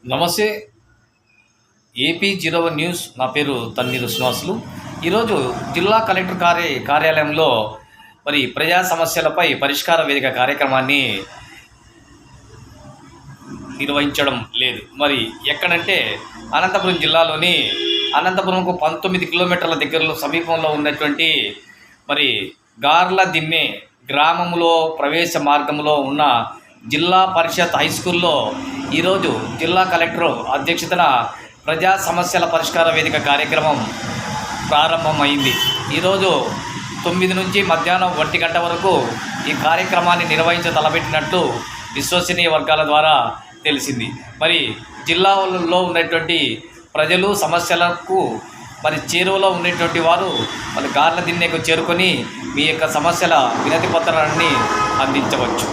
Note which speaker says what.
Speaker 1: నమస్తే. AP 01 news. నా పేరు తన్నీరు శ్రీనివాసులు. ఈరోజు జిల్లా కలెక్టర్ కార్యాలయంలో మరి ప్రజా సమస్యలపై పరిష్కార వేదిక కార్యక్రమాన్ని నిర్వహించడం లేదు. మరి ఎక్కడంటే అనంతపురం జిల్లాలోని అనంతపురంకు 19 కిలోమీటర్ల దగ్గరలో సమీపంలో ఉన్నటువంటి మరి గార్ల దిన్నె గ్రామంలో ప్రవేశ మార్గంలో ఉన్న జిల్లా పరిషత్ హై స్కూల్లో ఈరోజు జిల్లా కలెక్టర్ అధ్యక్షతన ప్రజా సమస్యల పరిష్కార వేదిక కార్యక్రమం ప్రారంభమైంది. ఈరోజు 9 నుంచి మధ్యాహ్నం 1 గంట వరకు ఈ కార్యక్రమాన్ని తలపెట్టినట్లు విశ్వసనీయ వర్గాల ద్వారా తెలిసింది. మరి జిల్లాలో ఉన్నటువంటి ప్రజలు సమస్యలకు మరి చేరువలో ఉండేటువంటి వారు మరి గార్ల దిన్నెకు చేరుకొని మీ యొక్క సమస్యల వినతి పత్రాన్ని అందించవచ్చు.